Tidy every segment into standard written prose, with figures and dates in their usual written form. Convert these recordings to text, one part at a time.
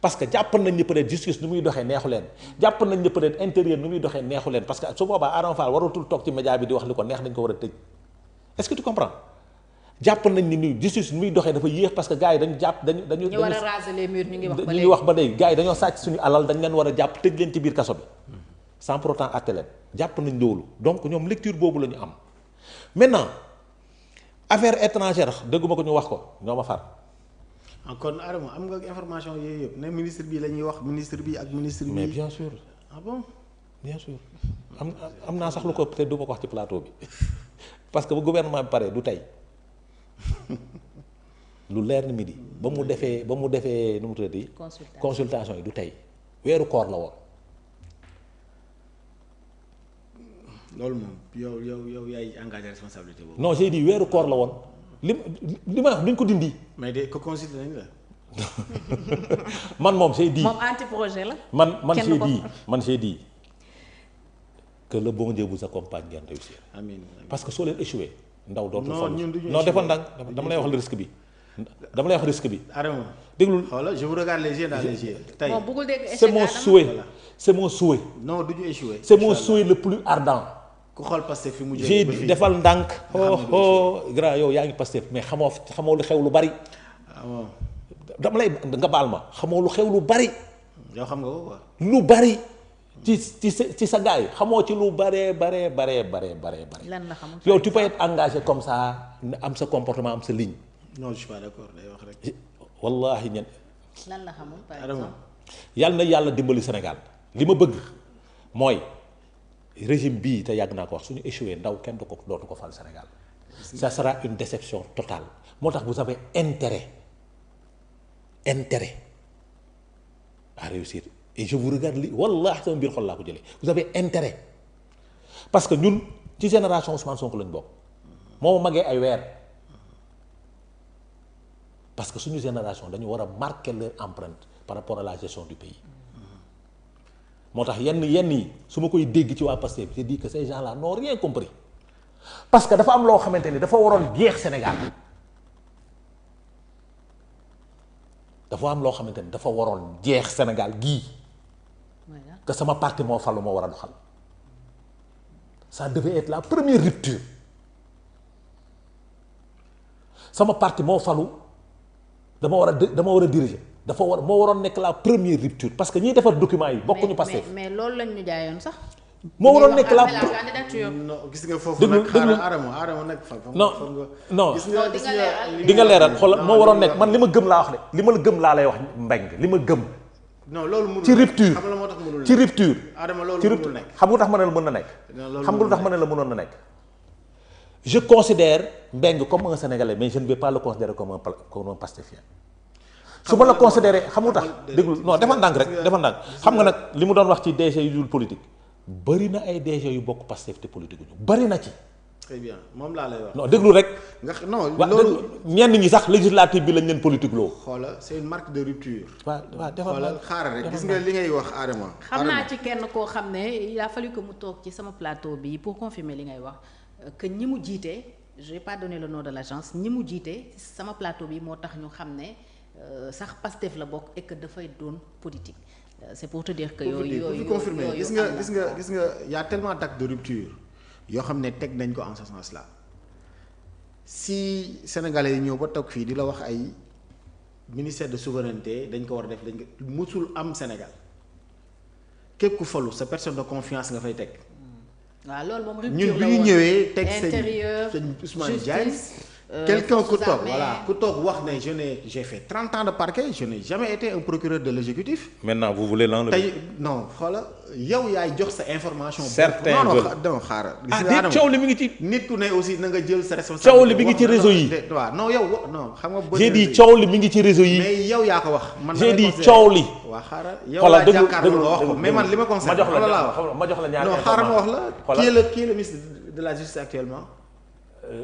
parce que jàpp nañ ni peut-être justice nu muy doxee neexu leen jàpp nañ ni peut-être intérieur nu muy doxee neexu leen parce que su boobaa Adama Fall waratul toog ci média bi di wax li ko neex dañ ko war a tëj est-ce que tu comprends jàpp nañ ni justice nu muy doxee dafa yéex parce que gars yi dañu jàpp dañu ñu war a raser les murs ñu ngi wax ba léegi ñu wax ba léegi gars yi dañoo sàcc suñu alal dañ leen war a jàpp tëj leen ci biir kaso bi sans pour autant àtte leen jàpp nañ loolu donc ñoom lecture boobu la ñu am maintenant affaire étrangère dëgguma ko ñu wax ko ñoo ma far. kon Adama am nga information yooyu yëpp ne ministre bi la ñuy wax ministre bi ak ministre bi. mais bien sûr. ah bon bien sûr am naa sax lu ko peut-être du ma ko wax ci plateau bi parce que bu gouvernement bi pare du tey lu leer ni midi ba mu defee nu mu tuddati consultation yi du tey weeru koor la woon. loolu moom yow yaay engagé responsabilité boobu. non j'ai dit weeru koor la woon li ma wax duñ ko dindi. mais de ko consulté nañ la. man moom j'ai dit moom anti projet la. man j'ai dit que le bon Dieu vous accompagne ngeen réussir. amiin parce que soo leen échoué. ndaw dootul non falu ñun duñu non defal ndànk dama lay wax le risque bi. dama lay wax risque bi. Adama déglul xoolal je vous regarde les yeux dans les yeux. tey moom bëggul dégg échec c'est mon souhait c'est mon souhait. non du ñu échoué. c'est mon souhait le plus ardent. ku xool Pastef fi mu j'ai jógee defal ndànk. grand yow yaa ngi Pastef mais xamoo lu xew lu bari. waaw dama lay nga baal ma xamoo lu xew lu bari. yow xam nga ko quoi. lu bari ci sa gars yi xamoo ci lu bare. lan la xamul yow tu peux être engagé comme ça am sa comportement am sa ligne. non je suis pas d'accord day wax rek. wallahi ñen lan la xamul par Adama exemple. yàlla na yàlla dimbali Sénégal li ma bëgg mooy régime bii te yàgg naa ko wax suñu échoué ndaw kenn dootu ko fal Sénégal ça sera une déception totale moo tax vous avez intérêt à réussir et je vous regarde li wallahi sama biir xol laa ko jëlee vous avez intérêt parce que ñun ci génération Ousmane Sonko lañ bokk moo ma magee ay weer parce que suñu génération dañu war a marquer leur empreinte par rapport à la gestion du pays moo tax yenn yi su ma koy dégg ci waa Pastef je dis que ces gens-là n'ont rien compris parce que dafa am loo xamante ni dafa waroon jeex Sénégal dafa am loo xamante ni dafa waroon jeex Sénégal gii que sama parti moo falu moo war a doxal ça devait être la première rupture sama parti moo falu dama war a diriger moo waroon nekk la première rupture parce que ñiy defar documents yi bokkuñu Pastef mais loolu lañ ñu jaayoon sax. moo waroon nekk la candidature. non gis nga foofu nag xaaral Adama nag fa non gis nga di nga leeral xoolal moo waroon nekk man li ma gëm laa wax de li ma gëm laa lay wax Mbengue li ma gëm. non loolu mënul ci rupture xam nga moo tax mënul ci rupture. Adama loolu mënul nekk xam nga lu tax ma ne la mën na nekk. xam nga lu tax ma ne la mënoon na nekk. je considère Mbengue comme un Sénégalais mais je ne vais pas le considérer comme un Pastefien. su ma la considéré xam nga tax déglu non defal ndànk rek defal ndànk xam nga nag li mu doon wax ci DG yu dul politique bëri na ay DG yu bokk Pastef te politique ñu bëri na ci. très bien moom laa lay wax. non déglu rek. non loolu ñenn ñi sax législative bi lañ leen politique loo. xoola c'est une marque de rupture. waaw defal xoolal xaaral rek gis nga li ngay wax Adama. xam naa ci kenn koo xam ne il a fallu que mu toog ci sama plateau bi pour confirmer li ngay wax que ñi mu jiite je vais pas donner le nom de l'agence ñi mu jiite sama plateau bi moo tax ñu xam ne. sax Pastef la bokk et que dafay doon politique c'est pour te dire que yooyu confirmer gis nga y a tellement d'actes de rupture yoo xam ne teg nañ ko en ce sens là si sénégalais yi ñëw ba toog fii di la wax ay ministère de souveraineté dañ ko war a def dañ ko musul am Sénégal képp ku falu sa personne de confiance nga fay teg. waaw loolu moom rupture ñun bi ñu ñëwee teg intérieur sëñ Ousmane Diagne quelqu'un ku toog voilà ku toog wax ne j'ai fait 30 ans de parquet je n'ai jamais été un procureur de l'exécutif. maintenant vous voulez l'enlever. tey non xoola yow yaay jox sa information. certains veulent non xaaral. ah coow li mi ngi ci. nit ku ne aussi na nga jël sa responsabilité. coow li mi ngi ci réseau yi. waaw non yow non xam nga. j'ai dit coow li mi ngi ci réseau yi. mais yow yaa ko wax. man j'ai dit coow li. waaw xaaral yow laa jàkkaarloo nga wax ko mais man li ma concerne. ma jox la ñaari non xaaral ma wax la. qui est le ministre de la justice actuellement.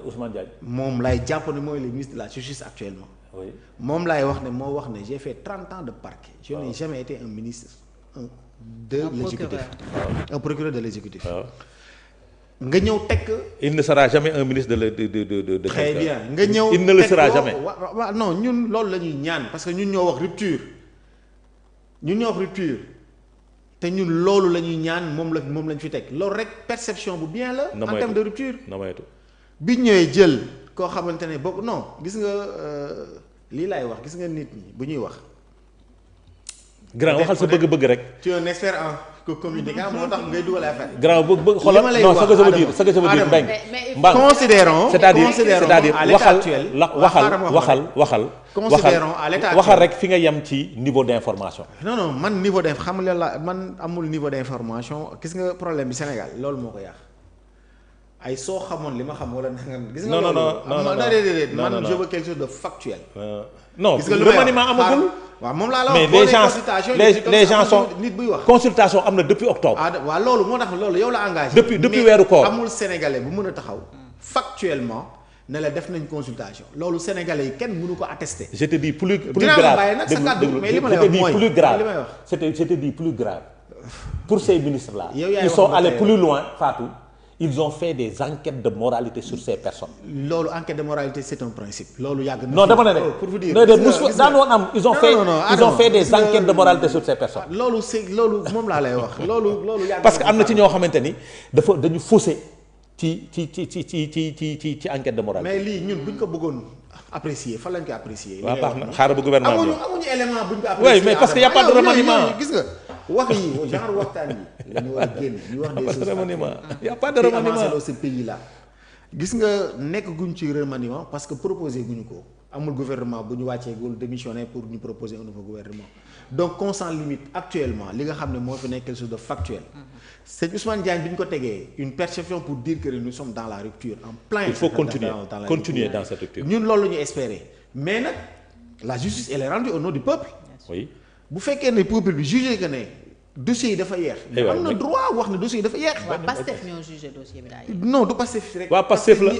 Ousmane Diagne. moom lay jàpp ne mooy le ministre de la justice actuellement. oui moom laay wax ne moo wax ne j'ai fait 30 ans de parquet. je n'ai jamais été un ministre de l'exécutif. un procureur de l'exécutif. nga ñëw tekk. il ne sera jamais un ministre de très bien nga ñëw il ne le sera jamais. waaw non ñun loolu la ñuy ñaan parce que ñun ñoo wax rupture. ñun ñoo wax rupture te ñun loolu la ñuy ñaan moom lañ fi teg loolu rek perception bu bien la. en terme de rupture. bi ñëwee jël koo xamante ne bokk non gis nga lii laay wax gis nga nit ñi bu ñuy wax. grand waxal sa bëgg-bëgg rek. tu es un expert en communicant moo tax ngay dugal affaire. grand bëgg xoolal non ce que je veux dire Mbengue. considérons c'est-à-dire à l'état actuel waxal rek fi nga yem ci niveau d'information. non man xam la man amul niveau d'information gis nga problème bi Sénégal loolu moo ko yàq ay soo xamoon li ma xam wala nangam. gis nga non déedéet man je veux quelque chose de factuel. non remaniement amagul. waaw moom laa la wax les gens sont nit buy wax consultation am na depuis octobre. waaw loolu moo tax loolu yow la engagé. depuis weeru koor amul sénégalais bu mën a taxaw factuellement ne la def nañ consultation loolu sénégalais yi kenn mënu ko attester. je te dis plus grave dinaa la bàyyi nag sa kàddu mais li ma lay wax mooy plus grave li may wax je te dis plus grave pour ces ministres là. ils sont allés plus loin Fatou. Ils ont fait des enquêtes de moralité sur ces personnes. loolu enquête de moralité c'est un principe. loolu yàgg na non dama ne pour vous dire ils ont fait des enquêtes de moralité sur ces personnes. loolu moom laa lay wax loolu yàgg parce que am na ci ñoo xamante ni dañu faussé ci enquête de moralité. mais lii ñun buñ ko bëggoon apprécier fan lañ koy apprécier. waaw baax na xaaral ba gouvernement bi amuñu élément buñ ko apprécier. oui mais parce que y a pas de remaniement gis nga wax yi genre waxtaan yi la ñu war a génn ñu wax des choses y a pas de remaniement dans ce pays là gis nga nekk guñ ci remaniement parce que proposé guñu ko amul gouvernement bu ñu wàccee gul démissionner pour ñu proposer un nouveau gouvernement donc qu'on s'en limite actuellement li nga xam ne moo fi nekk quelque chose de factuel c'est Ousmane Diagne bi ñu ko tegee une perception pour dire que nous sommes dans la rupture en plein. Il faut continuer dans cette rupture. ñun loolu la ñu espérer mais nag la justice elle est rendue au nom du peuple. oui bu fekkee ne peuple bi jugé que ne dossier yi dafa yeex. am na droit wax ne dossier yi dafa yeex. waaw Pastef ñoo jugé dossier bi daa yeex. non du Pastef rek. waa Pastef la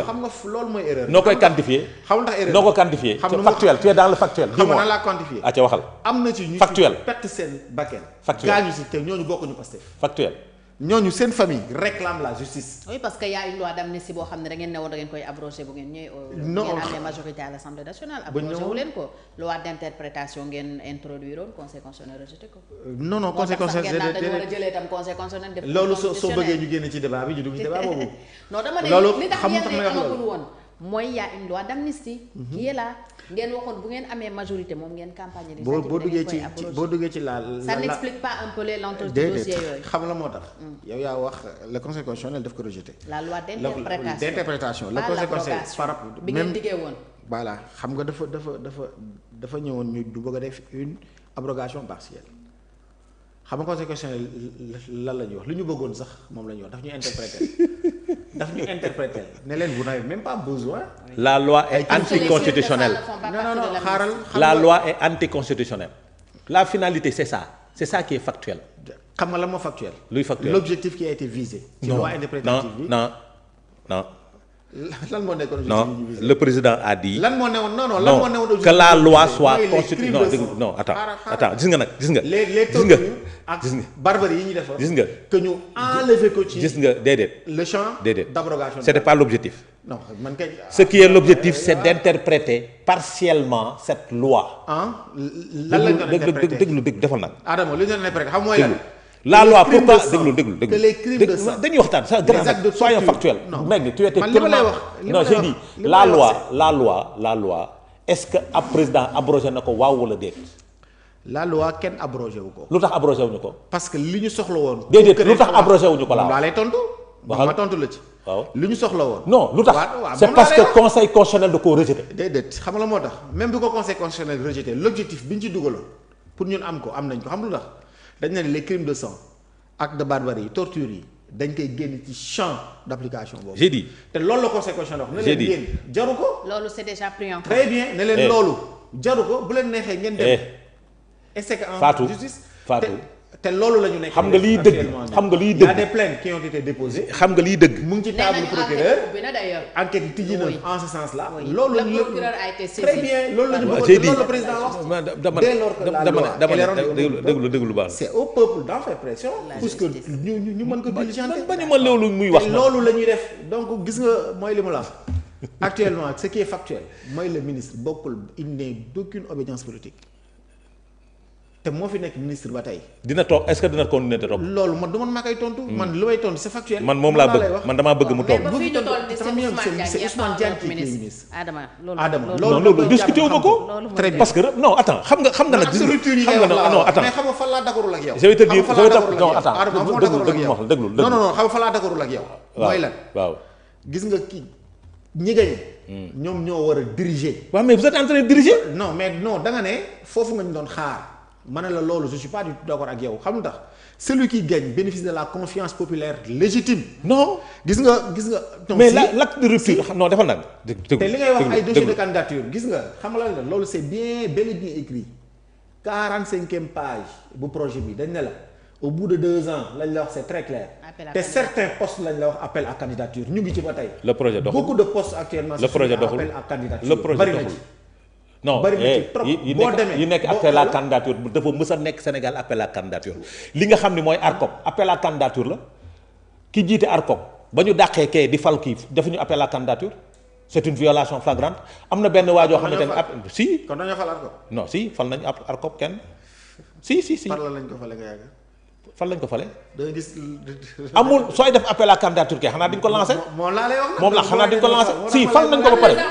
xam nga loolu mooy erreur. noo koy quantifier. xam nga erreur noo ko quantifier. factuel tu es dans le factuel. xam nga nan laa quantifier. ca waxal. am na ci ñu factuel perte seen bakkan. factuel gaañu si te ñooñu bokkuñu Pastef. factuel. ñooñu seen famille réclame la justice. oui parce que y a une loi d'amnistie boo xam ne da ngeen ne woon da ngeen koy abrogé bu ngeen ñëwee. non ngeen amee majorité à l'Assemblée nationale. abrogé wu leen ko loi d'interprétation ngeen introduire woon conseil constitutionnel rejeté ko. non conseil constitutionnel moo tax sax ngeen naan dañu war a jëlee itam conseil constitutionnel. def loolu soo bëggee ñu génne ci débat bi ñu dugg ci débat boobu. non dama ne li tax ngeen amagul woon mooy y a une loi d'amnistie qui est là. ngeen waxoon bu ngeen amee majorité moom ngeen campagne de. boo duggee ci la ça n'explique pas un peu les lenteurs du dossier yooyu. xam la moo tax. yow yaa wax le conseil constitutionnel daf ko rejeté. la loi d'interprétation le conseil constitutionnel par rapport bi ngeen diggee woon. voilà xam nga dafa ñëwoon ñu du bëgg a def une abrogation partielle xam nga conseil constitutionnel lan la ñuy wax li ñu bëggoon sax moom la ñuy wax daf ñu interpréter ne leen vous n'avez même pas besoin. la loi est anticonstitutionnelle. non xaaral. la loi est anticonstitutionnelle. la finalité c'est ça qui est factuel. xam nga lan moo factuel. luy factuel l'objectif qui a été visé. ci loi interprétative bi non. lan moo nekkoon non le président a dit. lan moo newoon lan moo newoon que la loi soit constitutionnelle. non attends gis nga. gis nga barbarie yi ñu defoon. gis nga que ñu enlever ko ci. gis nga déedéet. le champ d'abrogation. c'était pas l'objectif. non man kay. ce qui est l'objectif c'est d'interpréter partiellement cette loi. lan lañ doon interpréter déglu defal nag. Adama li ñu doon interpréter xam mooy lan. la loi pourquoi déglu que les crimes de sang dañuy waxtaan ça grand soyons factuels. mais tu étais non j'ai dit la loi est-ce que ab président abrogé na ko waaw wala déet. la loi kenn abrogé wu ko. lu tax abrogé wuñu ko. parce que li ñu soxla woon. déedéet lu tax abrogé wuñu ko laa lay tontu. waxal ma tontu la ci. waaw li ñu soxla woon. non lu tax c'est parce que conseil constitutionnel da koo rejeté. déedéet xam nga la moo tax même bi ko conseil constitutionnel rejeté l'objectif bi ñu ci dugaloon pour ñun am ko am nañ ko xam lu tax dañ ne les crimes de sang actes de barbarie torture yi dañ koy génn ci champ d'application boobu. j'ai dit te loolu la conseil constitutionnel wax. ne leen génn jaru ko. loolu c'est déjà pris en compte. très bien ne leen loolu jaru ko bu leen neexee ngeen dem. est-ce que en justice te loolu la ñu nekk. xam nga liy dëgg y a des plaintes qui ont été déposées. xam nga liy dëgg. mu ngi ci table procureur enquête yi tijji na en ce sens là. loolu la ñu très bien loolu la ñu bëggoon loolu la président wax. dès lors que la loi dama déglu baax. c'est au peuple d'en faire pression. pour que ñu mën ko diligenter. ba ñu mën loolu muy wax. loolu la ñuy def donc gis nga mooy li mu la actuellement ce qui est factuel mooy le ministre bokkul il n'est d'aucune obédience politique. te moo fi nekk ministre ba tey. dina toog est-ce que dina continuer de toog. loolu man du man maa koy tontu. man lu may tontu c'est factuel. man moom laa bëgg man damaa bëgg mu toog. mais ba fii ñu toll nii c'est Ousmane Diagne qui est ministre. Adama loolu discuté wu ma ko. très bien parce que non attends xam nga nag. gis nga non attends mais xam nga fan laa d'accordul ak yow. je vais te dire non attends déglu non xam nga fan laa d'accordul ak yow. mooy lan waaw gis nga kii ñi gañ ñoom ñoo war a diriger. waaw mais vous êtes en train de diriger. non mais non da nga ne foofu nga ñu doon xaar. ma ne la loolu je suis pas du tout d'accord ak yow xam nga tax celui qui gagne bénéficie de la confiance populaire légitime. non gis nga. mais l'acte de rupture non defal naa te li ngay wax ay dossier de candidature gis nga xam nga la loolu c'est bien bel et bien écrit 45e page bu projet bi dañ ne la au bout de 2 ans lañ la wax c'est très clair. te certains postes lañ la wax appel à candidature ñu ngi ci ba tey. le projet doxul beaucoup de postes actuellement. le projet doxul appel à candidature le projet doxul. non yi nekk appel à candidature dafa mës a nekk Sénégal appel à candidature li nga xam ni mooy ARCOP appel à candidature la ki jiite ARCOP ba ñu dàqee kay di fal kii defuñu appel à candidature c'est une violation flagrante am na benn waa joo xamante ne si. kon dañoo fal ARCOP. non si fal nañu ARCOP kenn si. par la lañ ko fale nga yàgg. fan lañ ko fale. da nga gis. amul sooy def appel à candidature kay xanaa di nga ko lancer. moom laa lay wax moom la xanaa di nga ko lancer si fal nañ ko ba pare.